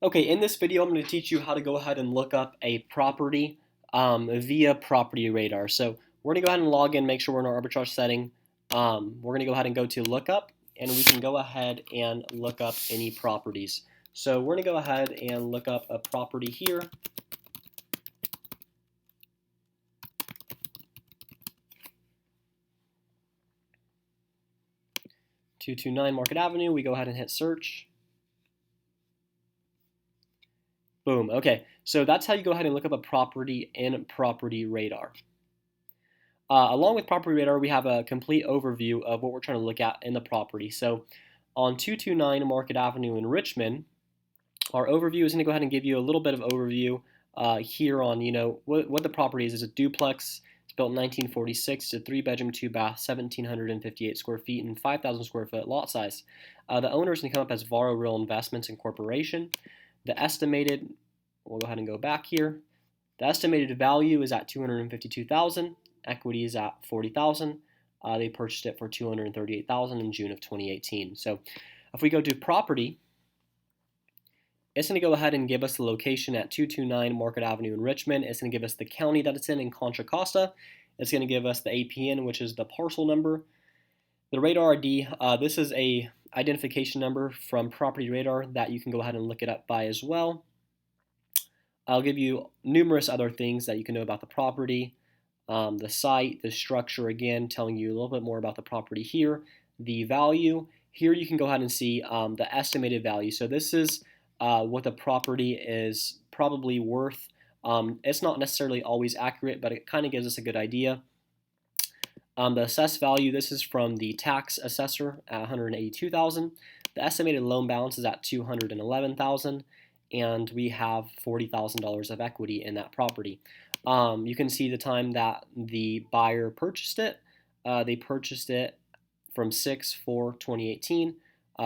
Okay, in this video, I'm going to teach you how to go ahead and look up a property via Property Radar. So we're going to go ahead and log in, make sure we're in our arbitrage setting. We're going to go ahead and go to Lookup, and we can go ahead and look up any properties. So we're going to go ahead and look up a property here. "229 Market Avenue." We go ahead and hit search. Boom. Okay, so that's how you go ahead and look up a property in Property Radar. Along with Property Radar, we have a complete overview of what we're trying to look at in the property. So on 229 Market Avenue in Richmond, our overview is going to go ahead and give you a little bit of overview here on what the property is. It's a duplex. It's built in 1946. It's a 3-bedroom, 2-bath, 1,758 square feet and 5,000 square foot lot size. The owner is going to come up as Varro Real Investments Incorporation. The estimated, we'll go ahead and go back here. The estimated value is at $252,000. Equity is at $40,000. They purchased it for $238,000 in June of 2018. So if we go to property, it's going to go ahead and give us the location at 229 Market Avenue in Richmond. It's going to give us the county that it's in Contra Costa. It's going to give us the APN, which is the parcel number. The radar ID, this is a identification number from Property Radar that you can go ahead and look it up by as well. I'll give you numerous other things that you can know about the property. The site, the structure, again, telling you a little bit more about the property here. The value, here you can go ahead and see the estimated value. So this is what the property is probably worth. It's not necessarily always accurate, but it kind of gives us a good idea. The assessed value, this is from the tax assessor at $182,000. The estimated loan balance is at $211,000, and we have $40,000 of equity in that property. You can see the time that the buyer purchased it. They purchased it from 6/4/2018.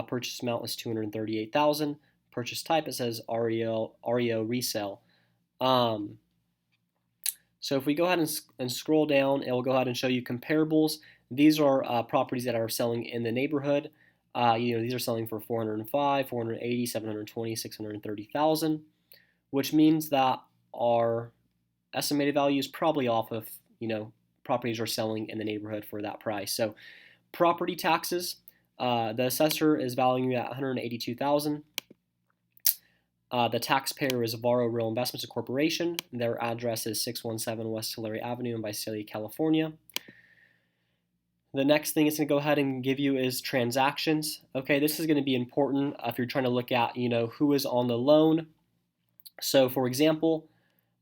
Purchase amount was $238,000. Purchase type, it says REO resale. So if we go ahead and scroll down, it will go ahead and show you comparables. These are properties that are selling in the neighborhood. These are selling for $405,000, $480,000, $720,000, $630,000, which means that our estimated value is probably off of, properties are selling in the neighborhood for that price. So property taxes, the assessor is valuing it at $182,000. The taxpayer is Varro Real Investments Corporation. Their address is 617 West Tulare Avenue in Visalia, California. The next thing it's going to go ahead and give you is transactions. Okay, this is going to be important if you're trying to look at, who is on the loan. So, for example,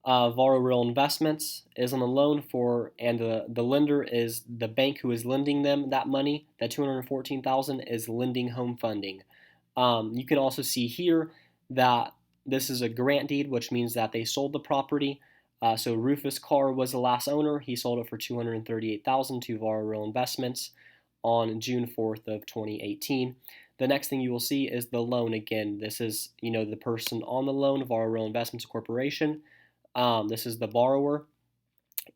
Varro Real Investments is on the loan for, and the lender is the bank who is lending them that money. That $214,000 is Lending Home Funding. You can also see here that this is a grant deed, which means that they sold the property. So Rufus Carr was the last owner. He sold it for $238,000 to Varro Real Investments on June 4th of 2018. The next thing you will see is the loan again. This is, the person on the loan, Varro Real Investments Corporation. This is the borrower,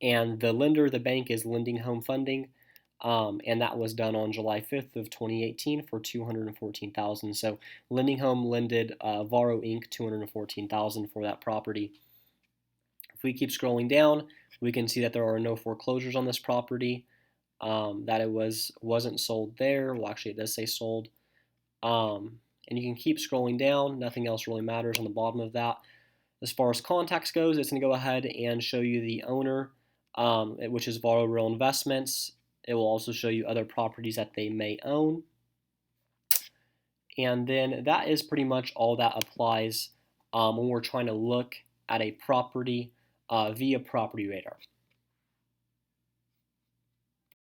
and the lender, the bank, is Lending Home Funding, and that was done on July 5th of 2018 for $214,000. So Lending Home lended Varro Inc. $214,000 for that property. If we keep scrolling down, we can see that there are no foreclosures on this property, that it wasn't sold there. Well, actually, it does say sold. And you can keep scrolling down. Nothing else really matters on the bottom of that. As far as contacts goes, it's going to go ahead and show you the owner, which is Varro Real Investments. It will also show you other properties that they may own. And then that is pretty much all that applies when we're trying to look at a property via Property Radar.